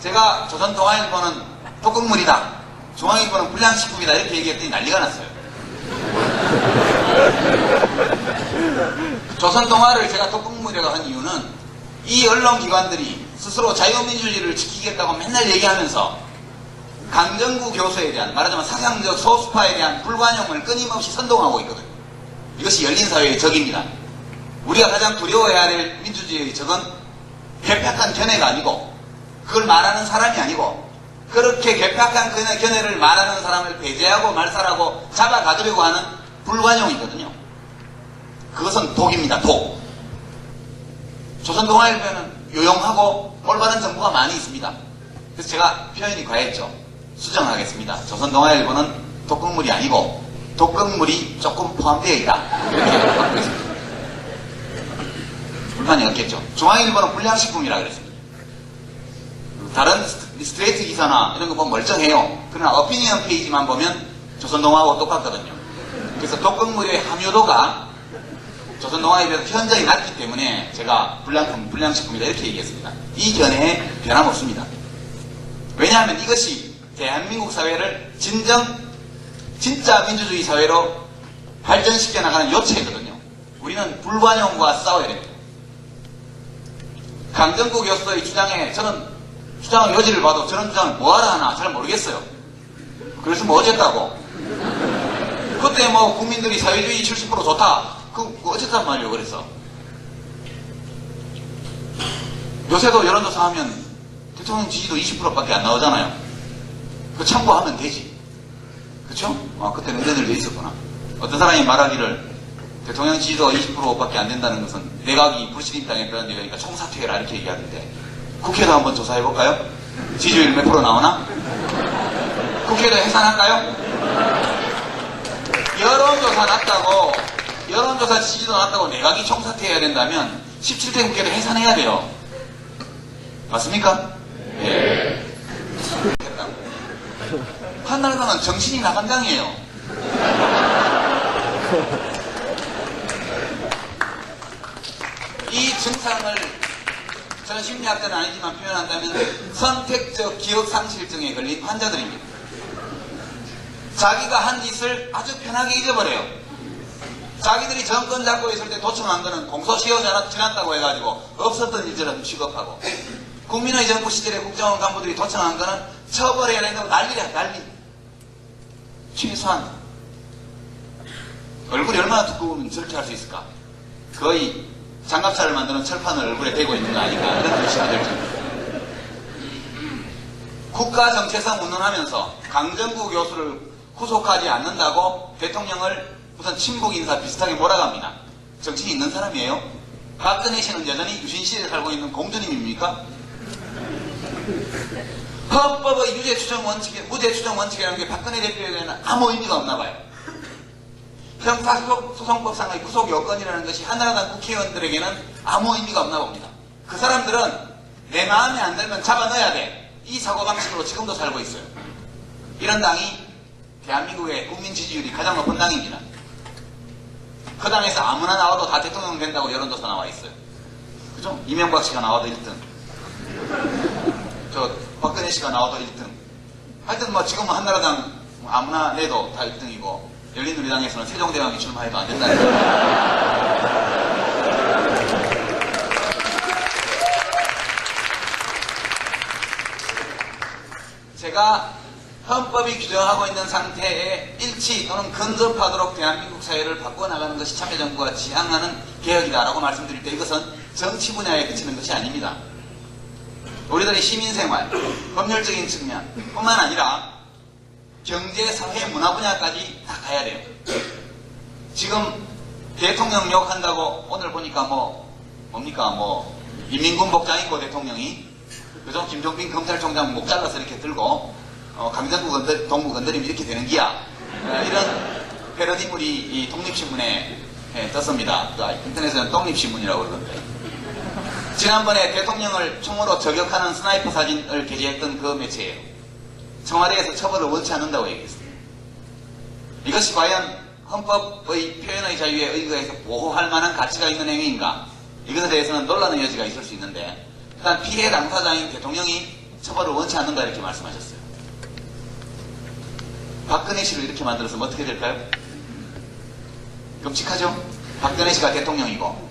제가 조선동아일보는 독극물이다, 중앙일보는 불량식품이다 이렇게 얘기했더니 난리가 났어요. 조선동아를 제가 독극물이라고 한 이유는 이 언론기관들이 스스로 자유민주주의를 지키겠다고 맨날 얘기하면서 강정구 교수에 대한, 말하자면 사상적 소수파에 대한 불관용을 끊임없이 선동하고 있거든요. 이것이 열린사회의 적입니다. 우리가 가장 두려워해야 될 민주주의의 적은 괴팍한 견해가 아니고, 그걸 말하는 사람이 아니고, 그렇게 괴팍한 견해를 말하는 사람을 배제하고 말살하고 잡아가두려고 하는 불관용이거든요. 그것은 독입니다. 독. 조선동아일보에는 요용하고 올바른 정보가 많이 있습니다. 그래서 제가 표현이 과했죠. 수정하겠습니다. 조선동아일보는 독극물이 아니고 독극물이 조금 포함되어 있다, 이렇게 바꾸겠습니다. 불만이 없겠죠. 중앙일보는 불량식품이라 그랬습니다. 다른 스트레이트 기사나 이런 거 보면 멀쩡해요. 그러나 어피니언 페이지만 보면 조선동아하고 똑같거든요. 그래서 독극물의 함유도가 조선동아에 비해서 현저히 낮기 때문에 제가 불량식품이다 이렇게 얘기했습니다. 이 견해에 변함없습니다. 왜냐하면 이것이 대한민국 사회를 진짜 민주주의 사회로 발전시켜 나가는 요체거든요. 우리는 불관용과 싸워야 됩니다. 강정구 교수의 주장에 저는 주장의 요지를 봐도 저런 주장을 뭐하러 하나 잘 모르겠어요. 그래서 뭐 어쨌다고. 그때 뭐 국민들이 사회주의 70% 좋다. 그거 어쨌단 말이에요. 그래서 요새도 여론조사 하면 대통령 지지도 20%밖에 안 나오잖아요. 그거 참고하면 되지. 그쵸? 그때 의견들도 있었구나. 어떤 사람이 말하기를 대통령 지지도가 20%밖에 안 된다는 것은 내각이 불신임당했다는 얘기니까 총사퇴해라 이렇게 얘기하는데, 국회도 한번 조사해볼까요? 지지율 몇 프로 나오나? 국회도 해산할까요? 여론조사 지지도 낮다고 내각이 총사퇴해야 된다면 17대 국회도 해산해야 돼요. 맞습니까? 예. 한나라당은 정신이 나간 당이에요. 이 증상을 저는 심리학자는 아니지만 표현한다면 선택적 기억상실증에 걸린 환자들입니다. 자기가 한 짓을 아주 편하게 잊어버려요. 자기들이 정권 잡고 있을 때 도청한 거는 공소시효 지났다고 해가지고 없었던 일처럼 취급하고, 국민의 정부 시절에 국정원 간부들이 도청한 거는 처벌해야 된다고 난리야, 난리. 최소한 얼굴이 얼마나 두꺼우면 저렇게 할 수 있을까? 거의 장갑차를 만드는 철판을 얼굴에 대고 있는 거 아닌가, 이런 의심이 들 정도. 국가 정체성 운운하면서 강정구 교수를 구속하지 않는다고 대통령을 우선 친북 인사 비슷하게 몰아갑니다. 정신이 있는 사람이에요. 박근혜 씨는 여전히 유신시대에 살고 있는 공주님입니까? 헌법의 무죄 추정 원칙이라는 게 박근혜 대표에게는 아무 의미가 없나 봐요. 형사소송법상의 구속 요건이라는 것이 한나라당 국회의원들에게는 아무 의미가 없나 봅니다. 그 사람들은 내 마음에 안 들면 잡아 넣어야 돼, 이 사고방식으로 지금도 살고 있어요. 이런 당이 대한민국의 국민 지지율이 가장 높은 당입니다. 그 당에서 아무나 나와도 다 대통령 된다고 여론조사 나와 있어요. 그죠? 이명박 씨가 나와도 1등, 저 박근혜 씨가 나와도 1등. 하여튼 뭐 지금은 한나라당 아무나 내도 다 1등이고, 열린우리당에서는 세종대왕이 출마해도 안 된다는 거예요. 제가 헌법이 규정하고 있는 상태에 일치 또는 근접하도록 대한민국 사회를 바꿔나가는 것이 참여정부가 지향하는 개혁이다라고 말씀드릴 때, 이것은 정치 분야에 그치는 것이 아닙니다. 우리들의 시민생활, 법률적인 측면 뿐만 아니라 경제, 사회, 문화 분야까지 다 가야 돼요. 지금 대통령 욕한다고 오늘 보니까 뭡니까 인민군 복장이고 대통령이, 그죠? 김종빈 검찰총장 목 잘라서 이렇게 들고 강정구 동무 건드리면 이렇게 되는 기야. 이런 패러디물이 이 독립신문에 떴습니다. 인터넷에는 독립신문이라고 그러던데. 지난번에 대통령을 총으로 저격하는 스나이퍼 사진을 게재했던 그 매체예요. 청와대에서 처벌을 원치 않는다고 얘기했습니다. 이것이 과연 헌법의 표현의 자유에 의거해서 보호할 만한 가치가 있는 행위인가? 이것에 대해서는 논란의 여지가 있을 수 있는데, 일단 피해 당사자인 대통령이 처벌을 원치 않는다 이렇게 말씀하셨어요. 박근혜 씨를 이렇게 만들었으면 어떻게 될까요? 끔찍하죠? 박근혜 씨가 대통령이고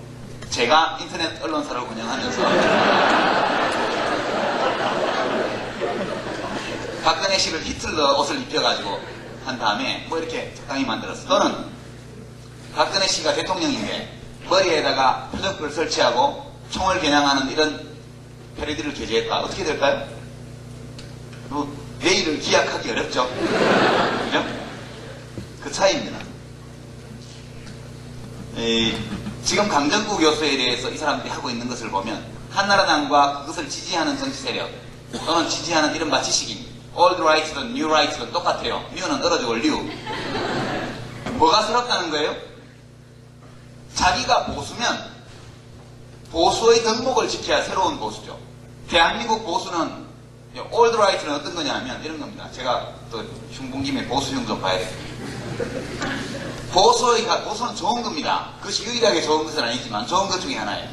제가 인터넷 언론사를 운영하면서 박근혜 씨를 히틀러 옷을 입혀가지고 한 다음에 뭐 이렇게 적당히 만들었어. 또는 박근혜 씨가 대통령인데 머리에다가 표적을 설치하고 총을 겨냥하는 이런 패러디를 게재했다. 어떻게 될까요? 내일을 기약하기 어렵죠. 그죠? 그 차이입니다. 지금 강정구 교수에 대해서 이 사람들이 하고 있는 것을 보면 한나라당과 그것을 지지하는 정치 세력 또는 지지하는 이른바 지식인 old right든 new right든 똑같아요. new는 떨어지고 new. 뭐가 서럽다는 거예요? 자기가 보수면 보수의 덕목을 지켜야 새로운 보수죠. 대한민국 보수는 old right는 어떤 거냐면 이런 겁니다. 제가 또 흉bun김에 보수흉 좀 봐야 돼요. 보수는 좋은 겁니다. 그것이 유일하게 좋은 것은 아니지만 좋은 것 중에 하나예요.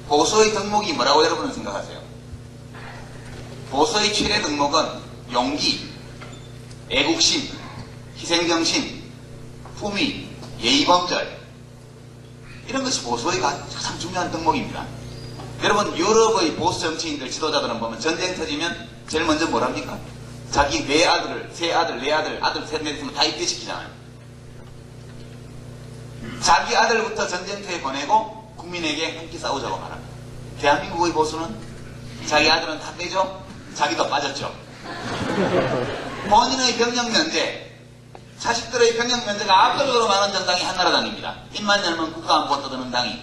보수의 덕목이 뭐라고 여러분은 생각하세요? 보수의 최대 덕목은 용기, 애국심, 희생정신, 품위, 예의범절 이런 것이 보수의 가장 중요한 덕목입니다. 여러분 유럽의 보수 정치인들 지도자들은 보면 전쟁 터지면 제일 먼저 뭘 합니까? 자기 네 아들을, 세 아들, 네 아들, 아들 셋, 넷 있으면 다 입대시키잖아요. 자기 아들부터 전쟁터에 보내고 국민에게 함께 싸우자고 말합니다. 대한민국의 보수는 자기 아들은 다 빼죠? 자기도 빠졌죠. 본인의 병력 면제, 자식들의 병력 면제가 압도적으로 많은 정당이 한나라당입니다. 입만 열면 국가안보 떠드는 당이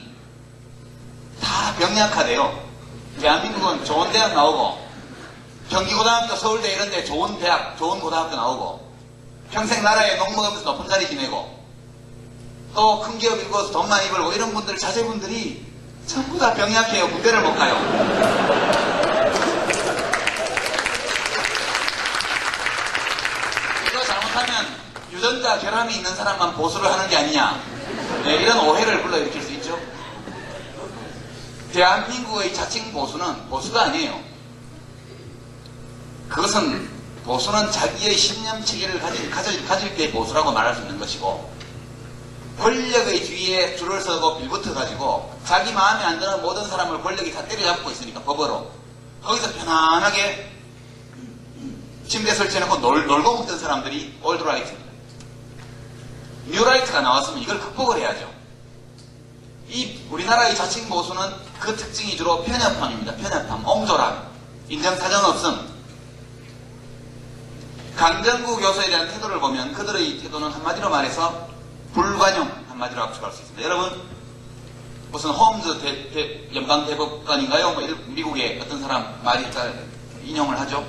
다 병약하대요. 대한민국은 좋은 대학 나오고 경기고등학교, 서울대 이런 데 좋은 대학, 좋은 고등학교 나오고 평생 나라에 농먹으면서 높은 자리 지내고 또 큰 기업 일궈서 돈 많이 벌고 이런 분들, 자제분들이 전부 다 병약해요. 군대를 못 가요. 이거 잘못하면 유전자 결함이 있는 사람만 보수를 하는 게 아니냐, 네, 이런 오해를 불러일으킬 수 있죠. 대한민국의 자칭 보수는 보수가 아니에요. 그것은 보수는 자기의 신념 체계를 가질 때 보수라고 말할 수 있는 것이고, 권력의 뒤에 줄을 서고 빌붙어 가지고 자기 마음에 안 드는 모든 사람을 권력이 다 때려잡고 있으니까 법으로 거기서 편안하게 침대 설치해놓고 놀고 먹던 사람들이 올드 라이트입니다. 뉴 라이트가 나왔으면 이걸 극복을 해야죠. 이 우리나라의 자칭 보수는 그 특징이 주로 편협함입니다. 편협함, 옹졸함, 인정사정 없음. 강정구 교수에 대한 태도를 보면 그들의 태도는 한마디로 말해서 불관용, 한마디로 압축할 수 있습니다. 여러분, 무슨 홈즈 연방대법관인가요? 뭐 미국의 어떤 사람 말이 잘 인용을 하죠.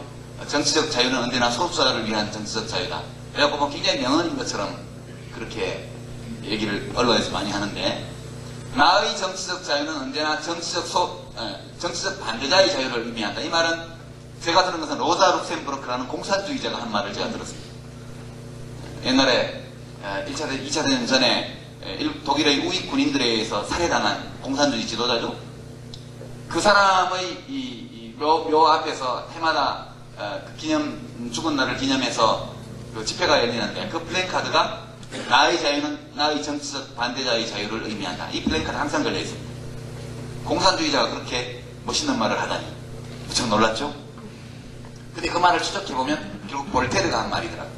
정치적 자유는 언제나 소수자를 위한 정치적 자유다. 그래갖고 뭐 굉장히 명언인 것처럼 그렇게 얘기를 언론에서 많이 하는데, 나의 정치적 자유는 언제나 정치적 반대자의 자유를 의미한다. 이 말은 제가 들은 것은 로자 룩셈부르크라는 공산주의자가 한 말을 제가 들었습니다. 옛날에 2차 대전 전에 독일의 우익 군인들에 의해서 살해당한 공산주의 지도자죠. 그 사람의 묘 앞에서 해마다 죽은 날을 기념해서 그 집회가 열리는데, 그 플랜카드가 나의 자유는 나의 정치적 반대자의 자유를 의미한다. 이 플랜카드 항상 걸려 있습니다. 공산주의자가 그렇게 멋있는 말을 하다니 무척 놀랐죠. 근데 그 말을 추적해보면 결국 볼테르가 한 말이더라고요.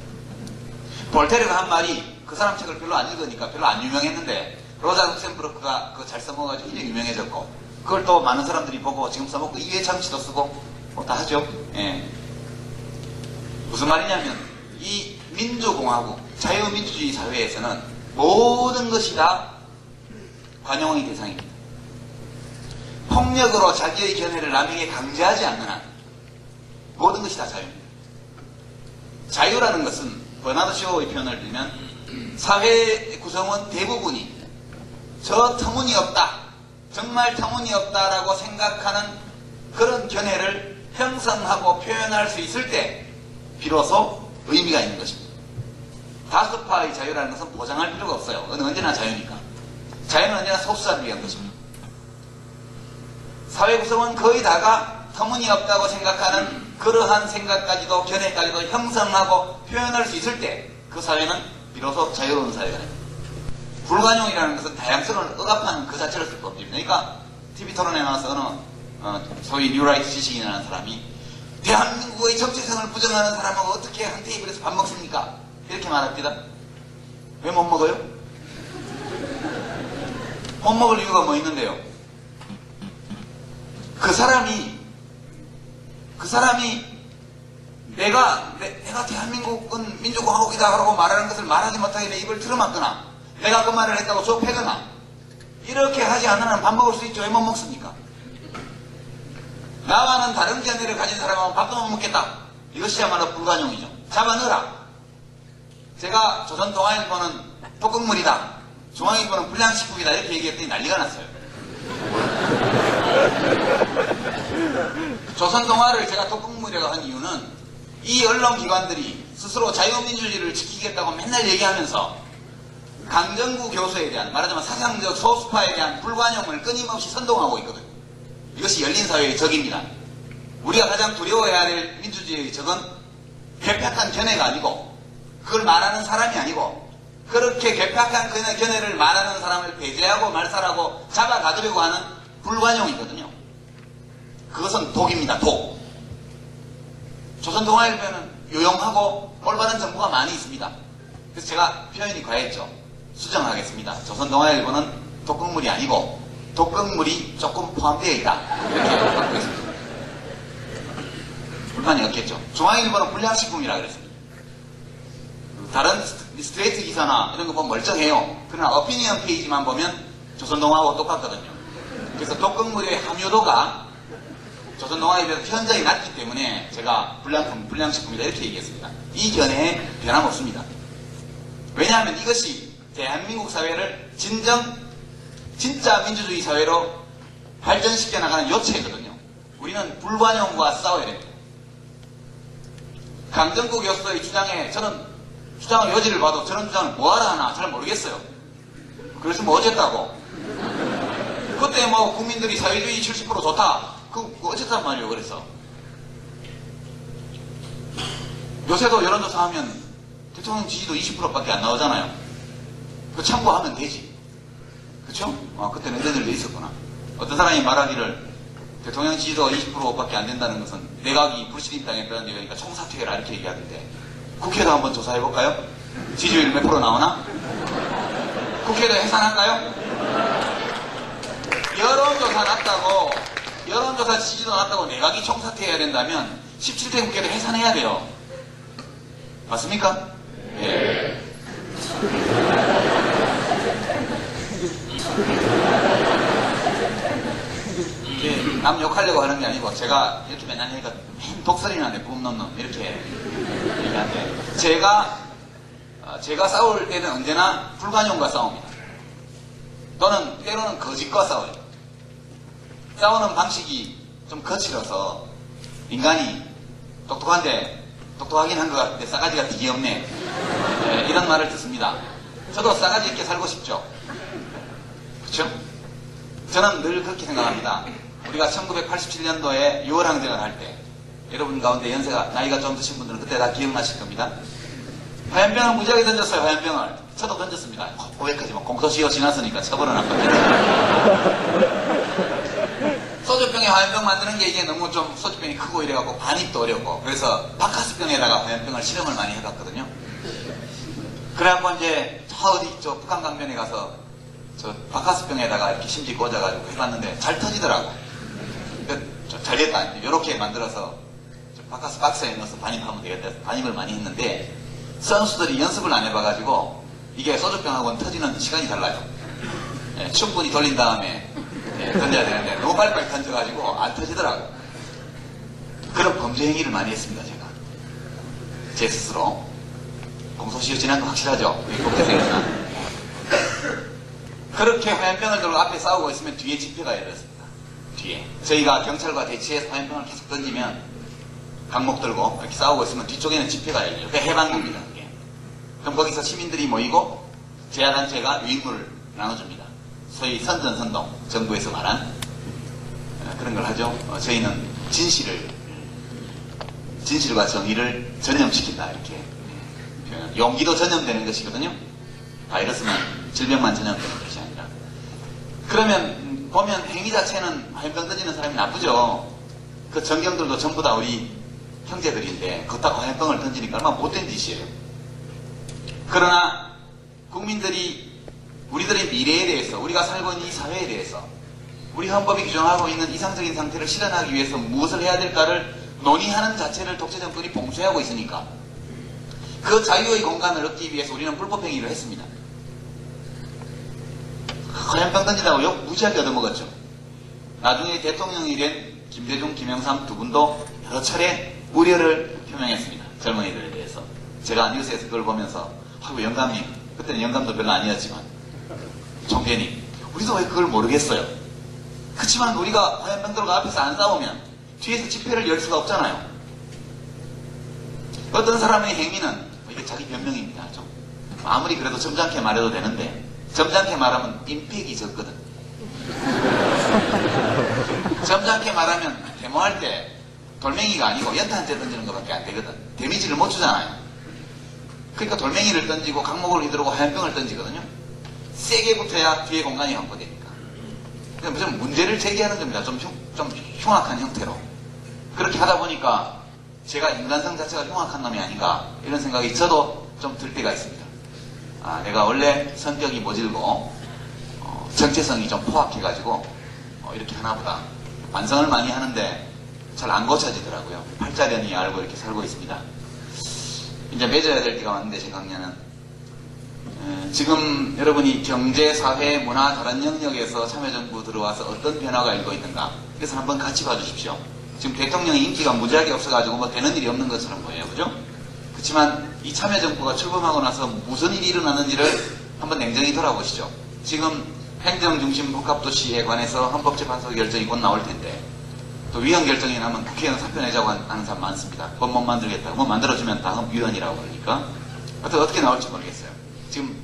볼테르가 한 말이 그 사람 책을 별로 안 읽으니까 별로 안 유명했는데, 로자 룩셈부르크가 그거 잘 써먹어가지고 굉장히 유명해졌고, 그걸 또 많은 사람들이 보고 지금 써먹고 이해창시도 쓰고 뭐 다 하죠. 예. 무슨 말이냐면 이 민주공화국, 자유민주주의 사회에서는 모든 것이 다 관용의 대상입니다. 폭력으로 자기의 견해를 남에게 강제하지 않는 한 모든 것이 다 자유입니다. 자유라는 것은 버나드 쇼의 표현을 들면 사회 구성원 대부분이 저 터무니없다, 정말 터무니없다라고 생각하는 그런 견해를 형성하고 표현할 수 있을 때 비로소 의미가 있는 것입니다. 다수파의 자유라는 것은 보장할 필요가 없어요. 그건 언제나 자유니까. 자유는 언제나 소수자를 위한 것입니다. 사회 구성원 거의 다가 터무니없다고 생각하는 그러한 생각까지도 견해까지도 형성하고 표현할 수 있을 때 그 사회는 비로소 자유로운 사회가 됩니다. 불관용이라는 것은 다양성을 억압하는 그 자체를 쓸 겁니다. 그러니까 TV 토론에 나와서 어느 소위 뉴라이트 지식인이라는 사람이 대한민국의 정체성을 부정하는 사람하고 어떻게 한 테이블에서 밥 먹습니까? 이렇게 말합니다. 왜 못 먹어요? 못 먹을 이유가 뭐 있는데요? 그 사람이 내가 대한민국은 민주공화국이다 라고 말하는 것을 말하지 못하게 내 입을 틀어막거나 내가 그 말을 했다고 좁혀거나 이렇게 하지 않는 한 밥 먹을 수 있죠. 왜 못 먹습니까? 나와는 다른 견해를 가진 사람하고 밥도 못 먹겠다. 이것이야말로 불관용이죠. 잡아 넣어라. 제가 조선동아일보는 독극물이다. 중앙일보는 불량식품이다. 이렇게 얘기했더니 난리가 났어요. 조선동아를 제가 독극물이라고 한 이유는 이 언론기관들이 스스로 자유민주주의를 지키겠다고 맨날 얘기하면서 강정구 교수에 대한 말하자면 사상적 소수파에 대한 불관용을 끊임없이 선동하고 있거든요. 이것이 열린사회의 적입니다. 우리가 가장 두려워해야 될 민주주의의 적은 괴팍한 견해가 아니고 그걸 말하는 사람이 아니고 그렇게 괴팍한 견해를 말하는 사람을 배제하고 말살하고 잡아가두려고 하는 불관용이거든요. 그것은 독입니다. 독. 조선동아일보는 유용하고 올바른 정보가 많이 있습니다. 그래서 제가 표현이 과했죠. 수정하겠습니다. 조선동아일보는 독극물이 아니고 독극물이 조금 포함되어 있다. 이렇게 받고 있습니다. 불만이 없겠죠. 중앙일보는 불량식품이라 그랬습니다. 다른 스트레이트 기사나 이런 거 보면 멀쩡해요. 그러나 어피니언 페이지만 보면 조선동아하고 똑같거든요. 그래서 독극물의 함유도가 조선동아일보에서 현저히 낮기 때문에 제가 불량식품이다 이렇게 얘기했습니다. 이 견해에 변함없습니다. 왜냐하면 이것이 대한민국 사회를 진짜 민주주의 사회로 발전시켜 나가는 요체거든요. 우리는 불관용과 싸워야 됩니다. 강정구 교수의 주장에 저는 주장의 여지를 봐도 저런 주장을 뭐하러 하나 잘 모르겠어요. 그래서 뭐 어쨌다고. 그때 뭐 국민들이 사회주의 70% 좋다. 그거 어쨌단 말이에요. 그래서 요새도 여론조사 하면 대통령 지지도 20%밖에 안 나오잖아요. 그거 참고하면 되지. 그쵸? 그때는 이런 일도 있었구나. 어떤 사람이 말하기를 대통령 지지도가 20%밖에 안 된다는 것은 내각이 불신임당했다는 얘기니까 총사퇴해라 이렇게 얘기하던데 국회도 한번 조사해볼까요? 지지율 몇 프로 나오나? 국회도 해산할까요? 여론조사 지지도 낮다고 내각이 총사퇴해야 된다면 17대 국회도 해산해야 돼요. 맞습니까? 예. 남 욕하려고 하는 게 아니고 제가 이렇게 맨날 하니까 독설이 나네. 뿜는 놈 이렇게 얘기하는데 제가 싸울 때는 언제나 불관용과 싸웁니다. 또는 때로는 거짓과 싸워요. 싸우는 방식이 좀 거칠어서 인간이 똑똑하긴 한 것 같은데 싸가지가 되게 없네. 네, 이런 말을 듣습니다. 저도 싸가지 있게 살고 싶죠. 그렇죠? 저는 늘 그렇게 생각합니다. 우리가 1987년도에 6월 항쟁을 할 때 여러분 가운데 나이가 좀 드신 분들은 그때 다 기억나실 겁니다. 화염병을 무지하게 던졌어요. 화염병을. 저도 던졌습니다. 고백하지 뭐 공소시효 지났으니까 처벌은 안 받겠다. 소주병에 화염병 만드는 게 이게 너무 좀 소주병이 크고 이래갖고 반입도 어렵고 그래서 바카스병에다가 화염병을 실험을 많이 해봤거든요. 그래갖고 이제 저 북한 강변에 가서 저 바카스병에다가 이렇게 심지 꽂아가지고 해봤는데 잘 터지더라고. 잘 됐다. 이렇게 만들어서 바카스 박스에 넣어서 반입하면 되겠다 해서 반입을 많이 했는데 선수들이 연습을 안 해봐가지고 이게 소주병하고는 터지는 시간이 달라요. 예, 충분히 돌린 다음에 던져야 되는데 너무 빨리빨리 던져가지고 안 터지더라고. 그런 범죄 행위를 많이 했습니다. 제가 제 스스로. 공소시효 지난 거 확실하죠? 국회생활이나. 그렇게 화염병을 들고 앞에 싸우고 있으면 뒤에 집회가 열렸습니다. 뒤에 저희가 경찰과 대치해서 화염병을 계속 던지면 강목 들고 이렇게 싸우고 있으면 뒤쪽에는 집회가 열려요. 그게 해방입니다. 그게. 그럼 거기서 시민들이 모이고 제야단체가 유인물을 나눠줍니다. 소위 선전선동, 정부에서 말한 그런 걸 하죠. 저희는 진실과 정의를 전염시킨다 이렇게 표현. 용기도 전염되는 것이거든요. 바이러스만 질병만 전염되는 것이 아니라. 그러면 보면 행위 자체는 화염병 던지는 사람이 나쁘죠. 그 전경들도 전부 다 우리 형제들인데 걷다가 화염병을 던지니까 얼마나 못된 짓이에요. 그러나 우리들의 미래에 대해서, 우리가 살고 있는 이 사회에 대해서, 우리 헌법이 규정하고 있는 이상적인 상태를 실현하기 위해서 무엇을 해야 될까를 논의하는 자체를 독재 정권이 봉쇄하고 있으니까 그 자유의 공간을 얻기 위해서 우리는 불법행위를 했습니다. 화염병 던지다고 욕 무지하게 얻어먹었죠. 나중에 대통령이 된 김대중, 김영삼 두 분도 여러 차례 우려를 표명했습니다. 젊은이들에 대해서. 제가 뉴스에서 그걸 보면서 아이고 영감님, 그때는 영감도 별로 아니었지만 총재님, 우리도 왜 그걸 모르겠어요. 그렇지만 우리가 화염병들과 앞에서 안 싸우면 뒤에서 집회를 열 수가 없잖아요. 어떤 사람의 행위는 이게 자기 변명입니다. 좀 아무리 그래도 점잖게 말해도 되는데 점잖게 말하면 임팩이 적거든. 점잖게 말하면 데모할 때 돌멩이가 아니고 연탄재 던지는 것밖에 안 되거든. 데미지를 못 주잖아요. 그러니까 돌멩이를 던지고 강목을 휘두르고 화염병을 던지거든요. 세게 붙어야 뒤에 공간이 확보되니까. 무슨 문제를 제기하는 겁니다. 좀 흉악한 형태로. 그렇게 하다 보니까 제가 인간성 자체가 흉악한 놈이 아닌가 이런 생각이 저도 좀 들 때가 있습니다. 아, 내가 원래 성격이 모질고 정체성이 좀 포악해가지고 이렇게 하나보다. 반성을 많이 하는데 잘안 고쳐지더라고요. 팔자련이 알고 이렇게 살고 있습니다. 이제 맺어야 될 때가 왔는데 제 강연은 지금 여러분이 경제, 사회, 문화 다른 영역에서 참여정부 들어와서 어떤 변화가 일고 있는가, 그래서 한번 같이 봐주십시오. 지금 대통령의 인기가 무지하게 없어가지고 뭐 되는 일이 없는 것처럼 보여요. 그죠? 그렇지만 이 참여정부가 출범하고 나서 무슨 일이 일어났는지를 한번 냉정히 돌아보시죠. 지금 행정중심 복합도시에 관해서 헌법재판소 결정이 곧 나올 텐데 또 위헌 결정이 나면 국회의원 사표 내자고 하는 사람 많습니다. 법 못 만들겠다고. 뭐 만들어주면 다 위헌이라고 그러니까. 어떻게 나올지 모르겠어요. 지금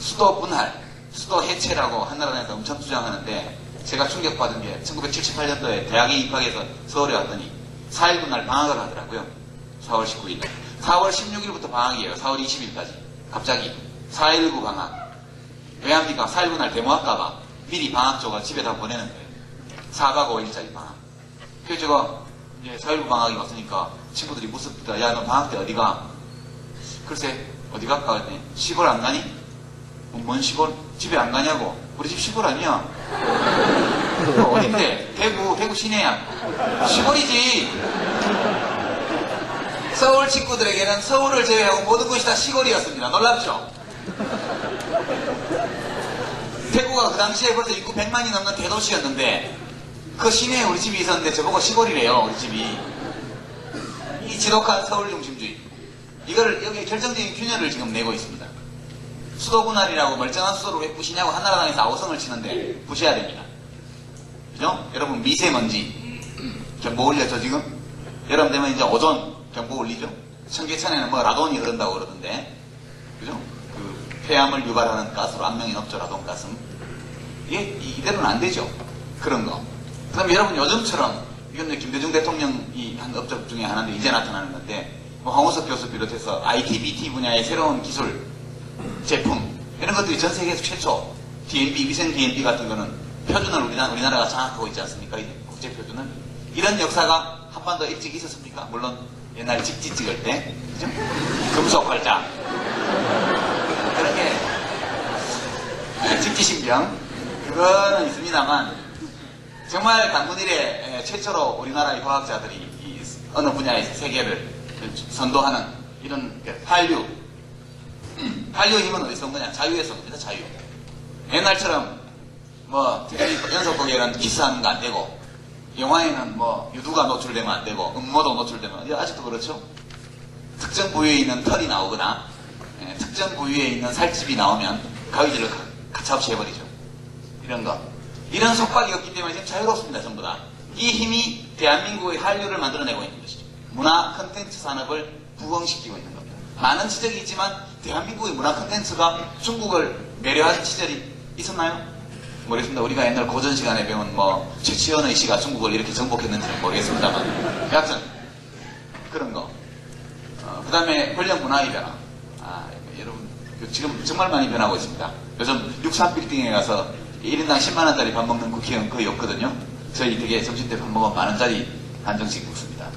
수도 분할, 수도 해체라고 한나라당에서 엄청 주장하는데 제가 충격받은 게 1978년도에 대학에 입학해서 서울에 왔더니 4.19 날 방학을 하더라고요. 4월 19일. 4월 16일부터 방학이에요. 4월 20일까지. 갑자기 4.19 방학. 왜 합니까? 4.19 날 데모할까봐 미리 방학 줘가 집에 다 보내는 거예요. 4박 5일짜리 방학. 그래서 제가 이제 4.19 방학이 왔으니까 친구들이 무섭다. 야, 너 방학 때 어디 가? 글쎄, 어디 갈까? 했더니 시골 안 가니? 뭔 시골? 집에 안 가냐고. 우리 집 시골 아니야. 어딘데? 대구 시내야. 시골이지. 서울 친구들에게는 서울을 제외하고 모든 곳이 다 시골이었습니다. 놀랍죠? 대구가 그 당시에 벌써 인구 100만이 넘는 대도시였는데 그 시내에 우리 집이 있었는데 저보고 시골이래요. 우리 집이. 이 지독한 서울 중심주의. 이거를 여기에 결정적인 균열을 지금 내고 있습니다. 수도 분할이라고 멀쩡한 수도를 왜 부시냐고 한나라당에서 아우성을 치는데 부셔야 됩니다. 그죠? 여러분 미세먼지 경보 올렸죠 지금? 여름 되면 이제 오존 경보 올리죠? 청계천에는 뭐 라돈이 흐른다고 그러던데 그죠? 그 폐암을 유발하는 가스로 안명이 높죠. 라돈가스. 이게 이대로는 안 되죠. 그런 거. 그 다음에 여러분 요즘처럼 이건 김대중 대통령이 한 업적 중에 하나인데 이제 나타나는 건데 뭐 황우석 교수 비롯해서 IT, BT 분야의 새로운 기술, 제품 이런 것들이 전 세계에서 최초 DNB, 위생 DNB 같은 거는 표준을 우리나라가 장악하고 있지 않습니까? 국제 표준을. 이런 역사가 한반도에 일찍 있었습니까? 물론 옛날 직지 찍을 때 그죠? 금속 활자 그런 게 직지신경 그거는 있습니다만 정말 단군 이래 최초로 우리나라의 과학자들이 이 어느 분야에서 세계를 선도하는 이런 한류 한류의 힘은 어디서 온 거냐? 자유에서 옵니다. 자유. 옛날처럼 뭐 연속곡에는 키스하는 거 안 되고 영화에는 뭐 유두가 노출되면 안 되고 음모도 노출되면 아직도 그렇죠. 특정 부위에 있는 털이 나오거나 특정 부위에 있는 살집이 나오면 가위질을 가차없이 해버리죠. 이런 거. 이런 속박이 없기 때문에 지금 자유롭습니다. 전부 다. 이 힘이 대한민국의 한류를 만들어내고 있는 것이죠. 문화 콘텐츠 산업을 부흥시키고 있는 겁니다. 많은 지적이 있지만 대한민국의 문화 콘텐츠가 중국을 매료한 시절이 있었나요? 모르겠습니다. 우리가 옛날 고전 시간에 배운 뭐 최치원의 시가 중국을 이렇게 정복했는지는 모르겠습니다만 여하튼 그런 거. 그 다음에 권력 문화의 변화. 여러분 지금 정말 많이 변하고 있습니다. 요즘 63빌딩에 가서 1인당 10만원짜리 밥 먹는 국회의원 거의 없거든요. 저희 되게 점심때 밥 먹으면 만원짜리 한정식 먹습니다.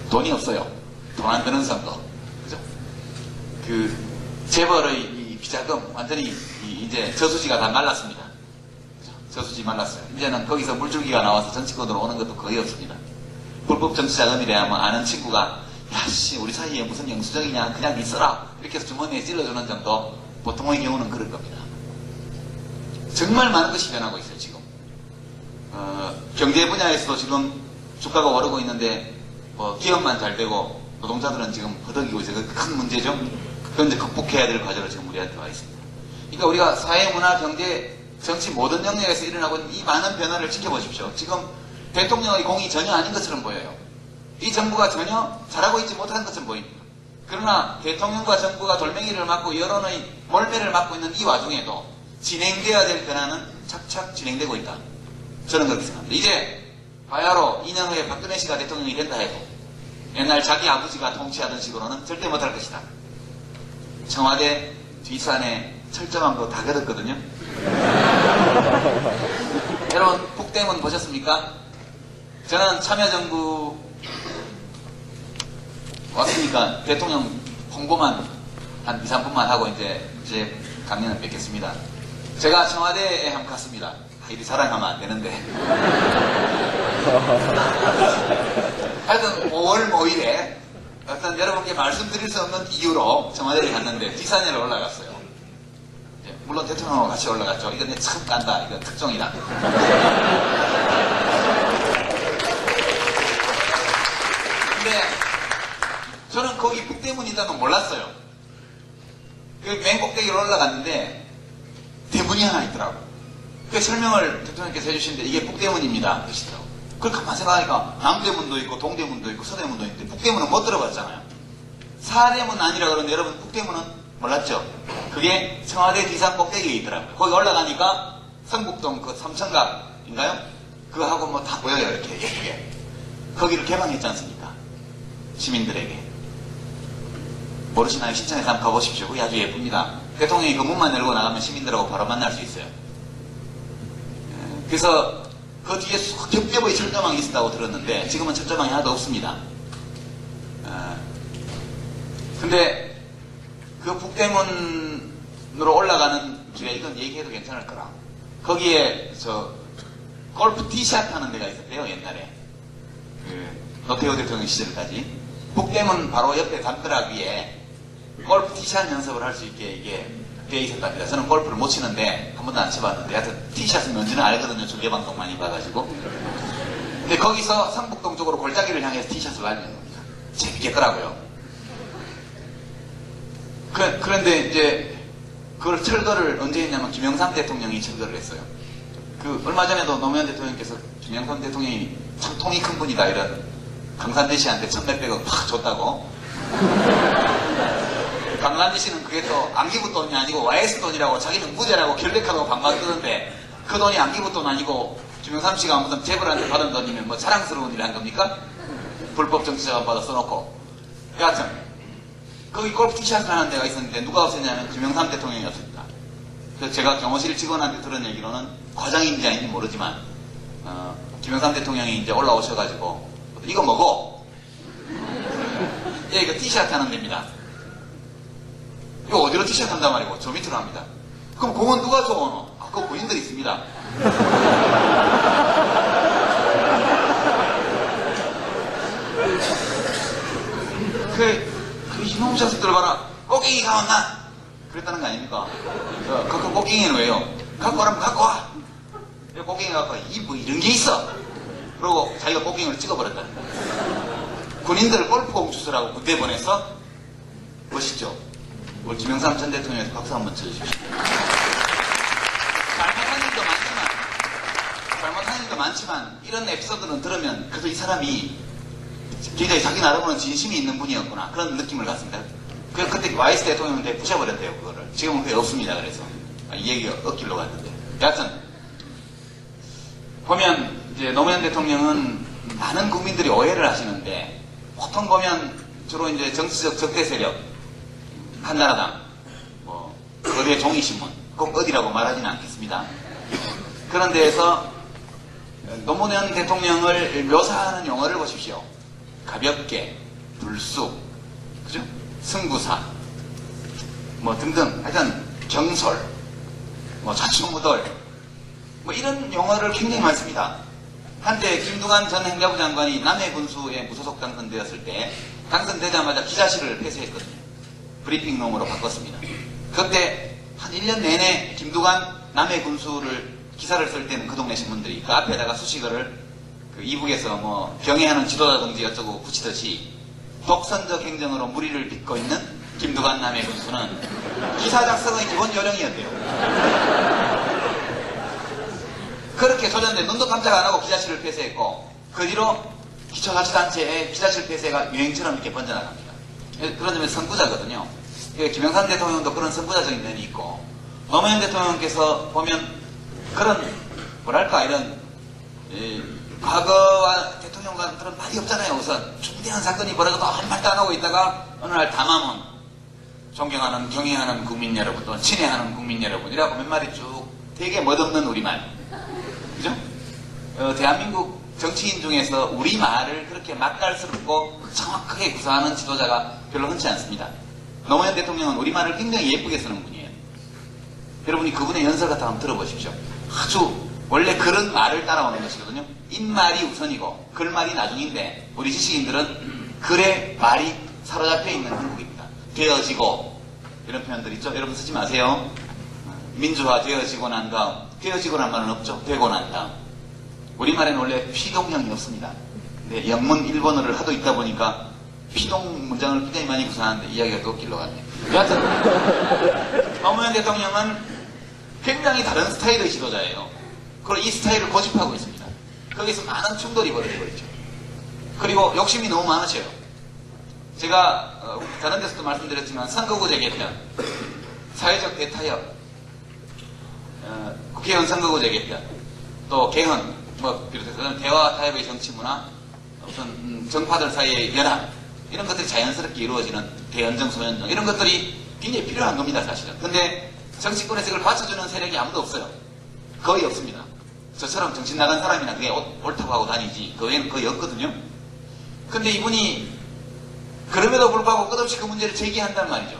돈이 없어요. 돈 안 드는 선거. 그죠? 그 재벌의 이 비자금 완전히 이제 저수지가 다 말랐습니다. 그죠? 저수지 말랐어요. 이제는 거기서 물줄기가 나와서 정치권으로 오는 것도 거의 없습니다. 불법 정치자금이래 하면 아는 친구가 야씨 우리 사이에 무슨 영수증이냐 그냥 있어라 이렇게 해서 주머니에 찔러주는 정도. 보통의 경우는 그럴 겁니다. 정말 많은 것이 변하고 있어요 지금. 경제 분야에서도 지금 주가가 오르고 있는데 뭐 기업만 잘 되고 노동자들은 지금 허덕이고 있어요. 큰 문제죠. 그건 이제 극복해야 될 과제로 지금 우리한테 와 있습니다. 그러니까 우리가 사회, 문화, 경제, 정치 모든 영역에서 일어나고 있는 이 많은 변화를 지켜보십시오. 지금 대통령의 공이 전혀 아닌 것처럼 보여요. 이 정부가 전혀 잘하고 있지 못한 것처럼 보입니다. 그러나 대통령과 정부가 돌멩이를 맞고 여론의 몰매를 맞고 있는 이 와중에도 진행되어야 될 변화는 착착 진행되고 있다. 저는 그렇게 생각합니다. 이제 바야로 2년 후에 박근혜 씨가 대통령이 된다 해도 옛날 자기 아버지가 통치하던 식으로는 절대 못할 것이다. 청와대 뒷산에 철저한 거 다 걸었거든요. 여러분 북대문 보셨습니까? 저는 참여정부 왔으니까 대통령 홍보만 한 2, 3분만 하고 이제 강연을 뵙겠습니다. 제가 청와대에 한번 갔습니다. 이리 자랑하면 안 되는데. 하여튼 5월 모일에 어떤 여러분께 말씀드릴 수 없는 이유로 청와대에 갔는데 뒷산에를 올라갔어요. 물론 대통령하고 같이 올라갔죠. 이거 내 처음 간다. 이거 특종이다. 근데 저는 거기 북대문이다는 몰랐어요. 그 맨 꼭대기로 올라갔는데 대문이 하나 있더라고. 그 설명을 대통령께서 해주시는데 이게 북대문입니다. 그러시더라고. 그걸 가만 생각하니까 남대문도 있고 동대문도 있고 서대문도 있는데 북대문은 못 들어봤잖아요. 사대문 아니라 그러는데 여러분 북대문은 몰랐죠? 그게 청와대 뒷산 꼭대기에 있더라고요. 거기 올라가니까 성북동 그 삼천각인가요? 그거하고 뭐 다 보여요. 이렇게 예쁘게. 거기를 개방했지 않습니까? 시민들에게. 모르시나요? 신청해서 한번 가보십시오. 그게 아주 예쁩니다. 대통령이 그 문만 열고 나가면 시민들하고 바로 만날 수 있어요. 그래서 그 뒤에 쏙 겹겹의 철조망이 있었다고 들었는데 지금은 철조망이 하나도 없습니다. 근데 그 북대문으로 올라가는 길에 이건 얘기해도 괜찮을 거라. 거기에 저 골프 티샷 하는 데가 있었대요. 옛날에 노태우 대통령 시절까지. 북대문 바로 옆에 담벼락 위에 골프 티샷 연습을 할 수 있게 이게 되어 있었답니다. 저는 골프를 못 치는데 한 번도 안 쳐봤는데 하여튼 티샷은 뭔지는 알거든요. 중계방송 많이 봐가지고. 근데 거기서 성북동 쪽으로 골짜기를 향해서 티샷을 날리는 겁니다. 재밌겠더라고요. 그런데 이제 그걸 철거를 언제 했냐면 김영삼 대통령이 철거를 했어요. 그 얼마 전에도 노무현 대통령께서 김영삼 대통령이 참 통이 큰 분이다 이런 강산대 씨한테 1,몇백억 팍 줬다고. 강산대 씨는 그게 또 안기부 돈이 아니고 YS 돈이라고 자기는 무죄라고 결백하다고 반박 뜨는데 그 돈이 안기부 돈 아니고 김영삼 씨가 무슨 재벌한테 받은 돈이면 뭐 자랑스러운 일을 한 겁니까? 불법 정치자금 받아 써놓고. 여하튼 거기 골프 티샷을 하는 데가 있었는데 누가 없었냐면 김영삼 대통령이었습니다. 그래서 제가 경호실 직원한테 들은 얘기로는 과장인지 아닌지 모르지만 김영삼 대통령이 이제 올라오셔가지고 이거 뭐고? 예, 이거 티샷 하는 데입니다. 이거 어디로 티샷 한단 말이고 저 밑으로 합니다. 그럼 공은 누가 줘오노? 그거 본인들이 있습니다. 그 이놈 자식들 봐라. 꽃갱이 가왔나? 그랬다는 거 아닙니까? 그 꽃갱이는 왜요? 갖고 오라면 갖고 와. 꽃갱이 갖고 와. 뭐 이런 게 있어. 그러고 자기가 꽃갱이를 찍어버렸다는 거야. 군인들 골프공 주스라고 군대 보내서 멋있죠? 우리 김영삼 전 대통령에서 박수 한번 쳐주십시오. 잘못한 일도 많지만 이런 에피소드는 들으면 그래도 이 사람이 굉장히 자기 나름으로는 진심이 있는 분이었구나 그런 느낌을 갖습니다. 그때 YS 대통령한테 부셔버렸대요. 그거를. 지금은 그게 없습니다. 그래서 이 얘기가 엇길로 갔는데 여하튼 보면 이제 노무현 대통령은 많은 국민들이 오해를 하시는데, 보통 보면 주로 이제 정치적 적대 세력, 한나라당, 뭐 거대 종이신문, 꼭 어디라고 말하지는 않겠습니다. 그런 데에서 노무현 대통령을 묘사하는 용어를 보십시오. 가볍게, 불쑥, 그죠? 승부사, 뭐 등등, 하여튼 경솔, 뭐 좌충우돌, 뭐 이런 용어를 굉장히 많이 씁니다. 한때 김두관 전 행자부 장관이 남해군수에 무소속 당선되었을 때 당선되자마자 기자실을 폐쇄했거든요. 브리핑룸으로 바꿨습니다. 그때 한 1년 내내 김두관 남해군수를 기사를 쓸 때는 그 동네 신문들이 그 앞에다가 수식어를 그 이북에서 뭐 경애하는 지도자든지 어쩌고 붙이듯이 독선적 행정으로 무리를 빚고 있는 김두관 남해군수는 기사 작성의 기본 요령이었대요. 그렇게 소전된 눈도 깜짝 안 하고 기자실을 폐쇄했고, 그 뒤로 기초자치단체의 기자실 폐쇄가 유행처럼 이렇게 번져나갑니다. 그런 점에서 선구자거든요. 김영삼 대통령도 그런 선구자적인 면이 있고, 노무현 대통령께서 보면 그런 뭐랄까 이런 과거와 대통령과 그런 말이 없잖아요. 우선 중대한 사건이 벌어져도 아무 말도 안 하고 있다가 어느 날 담화문 존경하는 경애하는 국민 여러분 또는 친애하는 국민 여러분이라고 몇 마디 쭉 되게 멋없는 우리말, 그죠? 대한민국 정치인 중에서 우리말을 그렇게 맛깔스럽고 정확하게 구사하는 지도자가 별로 흔치 않습니다. 노무현 대통령은 우리말을 굉장히 예쁘게 쓰는 분이에요. 여러분이 그분의 연설 같은 거 한번 들어보십시오. 아주 원래 그런 말을 따라오는 것이거든요. 입말이 우선이고 글말이 나중인데, 우리 지식인들은 글의 말이 사로잡혀 있는 한국입니다. 되어지고 이런 표현들 있죠? 여러분 쓰지 마세요. 민주화 되어지고 난 다음, 되어지고 난 말은 없죠. 되고 난 다음. 우리말에는 원래 피동형이 없습니다. 근데 영문 일본어를 하도 있다 보니까 피동 문장을 굉장히 많이 구사하는데 이야기가 또 길러 갔네요. 여하튼 노무현 대통령은 굉장히 다른 스타일의 지도자예요. 그리고 이 스타일을 고집하고 있습니다. 거기서 많은 충돌이 벌어지고 있죠. 그리고 욕심이 너무 많으셔요. 제가 다른 데서도 말씀드렸지만 선거구 재개편, 사회적 대타협, 국회의원 선거구 재개편, 또 개헌, 뭐 비롯해서 대화 타협의 정치문화, 우선 정파들 사이의 연합, 이런 것들이 자연스럽게 이루어지는 대연정, 소연정, 이런 것들이 굉장히 필요한 겁니다, 사실은. 근데 정치권에서 이걸 받쳐주는 세력이 아무도 없어요. 거의 없습니다. 저처럼 정신 나간 사람이나 그게 옳다고 하고 다니지, 그 외에는 거의 없거든요. 근데 이분이 그럼에도 불구하고 끝없이 그 문제를 제기한단 말이죠.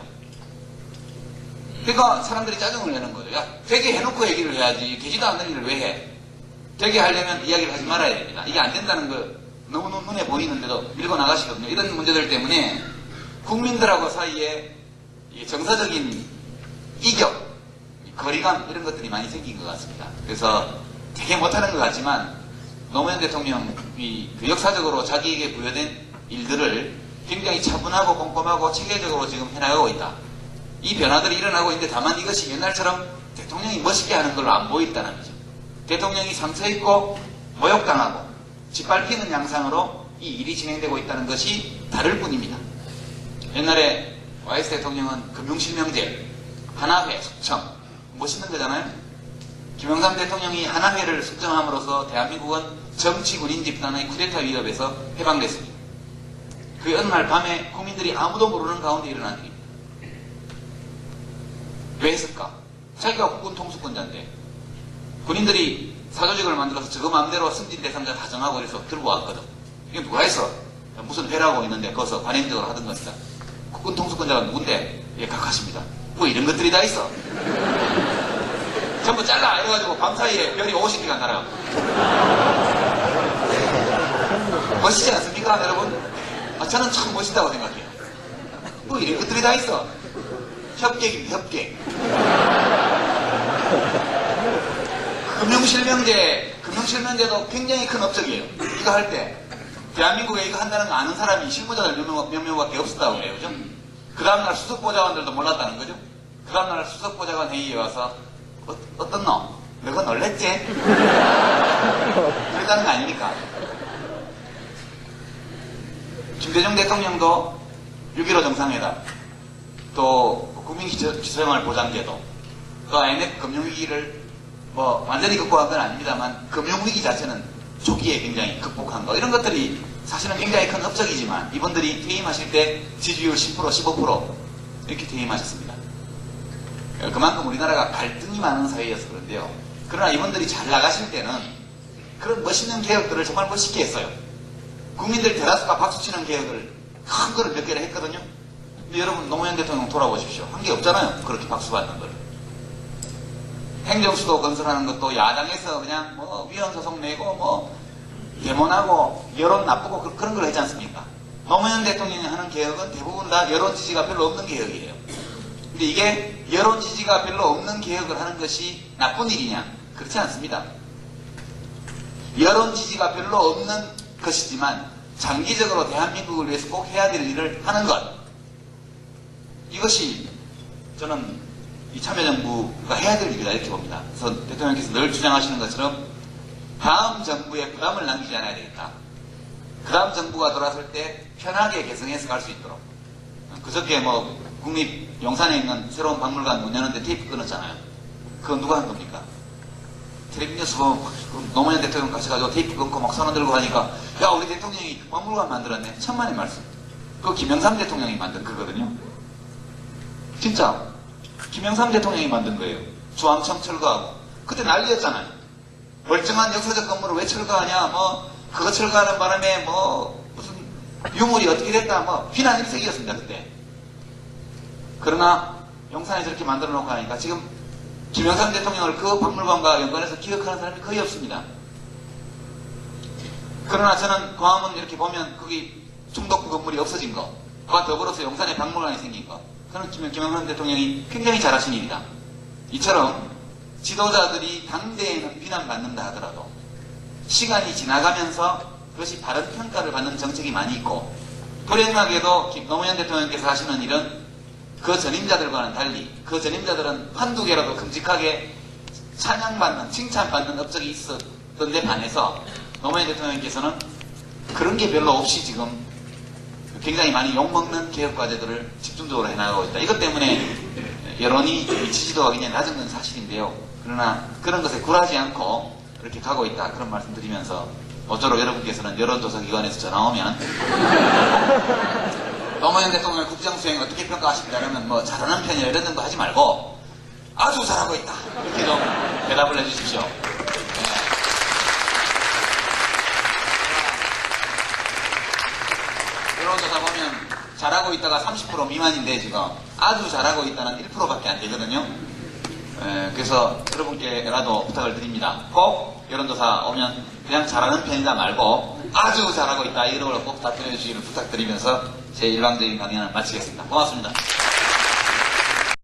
그러니까 사람들이 짜증을 내는 거예요. 야, 되게 해놓고 얘기를 해야지. 되지도 않는 일을 왜 해? 되게 하려면 이야기를 하지 말아야 됩니다. 이게 안 된다는 거 너무 눈에 보이는데도 밀고 나가시거든요. 이런 문제들 때문에 국민들하고 사이에 정서적인 이격, 거리감, 이런 것들이 많이 생긴 것 같습니다. 그래서 되게 못하는 것 같지만 노무현 대통령이 그 역사적으로 자기에게 부여된 일들을 굉장히 차분하고 꼼꼼하고 체계적으로 지금 해나가고 있다. 이 변화들이 일어나고 있는데, 다만 이것이 옛날처럼 대통령이 멋있게 하는 걸로 안 보인다는 거죠. 대통령이 상처입고 모욕당하고 짓밟히는 양상으로 이 일이 진행되고 있다는 것이 다를 뿐입니다. 옛날에 YS 대통령은 금융실명제, 하나회, 숙청, 멋있는 거잖아요. 김영삼 대통령이 하나회를 숙정함으로써 대한민국은 정치 군인 집단의 쿠데타 위협에서 해방됐습니다. 그 어느 날 밤에 국민들이 아무도 모르는 가운데 일어난 일입니다. 왜 했을까? 자기가 국군 통수권자인데 군인들이 사조직을 만들어서 저거 마음대로 승진 대상자 다 정하고 이래서 들고 왔거든. 이게 누가 했어? 무슨 회라고 있는데 거기서 관행적으로 하던 것이다. 국군 통수권자가 누군데? 예, 각하십니다. 뭐 이런 것들이 다 있어. 전부 잘라 이래가지고 밤사이에 별이 50개가 날아. 멋있지 않습니까, 여러분? 저는 참 멋있다고 생각해요. 뭐 이런 것들이 다 있어. 협객입니다, 협객. 금융실명제도 굉장히 큰 업적이에요. 이거 할 때 대한민국에 이거 한다는 거 아는 사람이 실무자들 몇 명밖에 없었다고 그래요. 그죠? 그 다음날 수석보좌관들도 몰랐다는 거죠. 그 다음날 수석보좌관 회의에 와서 어떤 너? 너가 놀랬지? 그랬다는 거 아닙니까? 김대중 대통령도 6.15 정상회담, 또 국민기초생활 보장제도, 또 IMF 금융위기를 뭐 완전히 극복한 건 아닙니다만 금융위기 자체는 초기에 굉장히 극복한 거 이런 것들이 사실은 굉장히 큰 업적이지만 이분들이 퇴임하실 때 지지율 10% 15% 이렇게 퇴임하셨습니다. 그만큼 우리나라가 갈등이 많은 사회여서 그런데요. 그러나 이분들이 잘 나가실 때는 그런 멋있는 개혁들을 정말 멋있게 했어요. 국민들 대다수가 박수치는 개혁을 큰 거를 몇 개를 했거든요. 근데 여러분 노무현 대통령 돌아보십시오. 한 게 없잖아요. 그렇게 박수 받는 걸. 행정수도 건설하는 것도 야당에서 그냥 뭐 위헌소송 내고 뭐 데모나고 여론 나쁘고 그런 걸 하지 않습니까? 노무현 대통령이 하는 개혁은 대부분 다 여론 지지가 별로 없는 개혁이에요. 근데 이게 여론 지지가 별로 없는 개혁을 하는 것이 나쁜 일이냐? 그렇지 않습니다. 여론 지지가 별로 없는 것이지만 장기적으로 대한민국을 위해서 꼭 해야 될 일을 하는 것. 이것이 저는 이 참여정부가 해야 될 일이다 이렇게 봅니다. 그래서 대통령께서 늘 주장하시는 것처럼 다음 정부에 부담을 남기지 않아야 되겠다. 그 다음 정부가 돌아설 때 편하게 개성해서 갈 수 있도록. 그저께 뭐 국립 용산에 있는 새로운 박물관 문 여는데 테이프 끊었잖아요. 그건 누가 한 겁니까? 텔레비전 뉴스 보면 노무현 대통령 가셔가지고 테이프 끊고 막 선언 들고 하니까 야 우리 대통령이 박물관 만들었네. 천만의 말씀. 그거 김영삼 대통령이 만든 거거든요. 진짜 김영삼 대통령이 만든 거예요. 주황청 철거하고. 그때 난리였잖아요. 멀쩡한 역사적 건물을 왜 철거하냐, 뭐, 그거 철거하는 바람에 뭐, 무슨, 유물이 어떻게 됐다, 뭐, 비난 일색이었습니다, 그때. 그러나, 용산에 저렇게 만들어 놓고 하니까 지금 김영삼 대통령을 그 박물관과 연관해서 기억하는 사람이 거의 없습니다. 그러나 저는 광화문 이렇게 보면 거기 중독구 건물이 없어진 거와 더불어서 용산에 박물관이 생긴 거. 저는 김영삼 대통령이 굉장히 잘하신 일이다. 이처럼 지도자들이 당대에는 비난받는다 하더라도 시간이 지나가면서 그것이 바른 평가를 받는 정책이 많이 있고 불행하게도 노무현 대통령께서 하시는 일은 그 전임자들과는 달리 그 전임자들은 한두 개라도 끔찍하게 찬양받는 칭찬받는 업적이 있었던 데 반해서 노무현 대통령께서는 그런 게 별로 없이 지금 굉장히 많이 욕먹는 개혁과제들을 집중적으로 해나가고 있다. 이것 때문에 여론이 지지도가 굉장히 낮은 건 사실인데요. 그러나 그런 것에 굴하지 않고 그렇게 가고 있다. 그런 말씀 드리면서 모쪼록 여러분께서는 여론조사기관에서 전화 오면 노무현 대통령의 국정수행 어떻게 평가하십니까? 그러면 뭐 잘하는 편이라 이런 정도 하지 말고 아주 잘하고 있다. 이렇게 좀 대답을 해주십시오. 여론조사 보면 잘하고 있다가 30% 미만인데 지금 아주 잘하고 있다는 1%밖에 안 되거든요. 그래서 여러분께라도 부탁을 드립니다. 꼭 여론조사 오면 그냥 잘하는 편이다 말고 아주 잘하고 있다 이런 걸 꼭 답변해 주시기를 부탁드리면서 제 일방적인 강연을 마치겠습니다. 고맙습니다.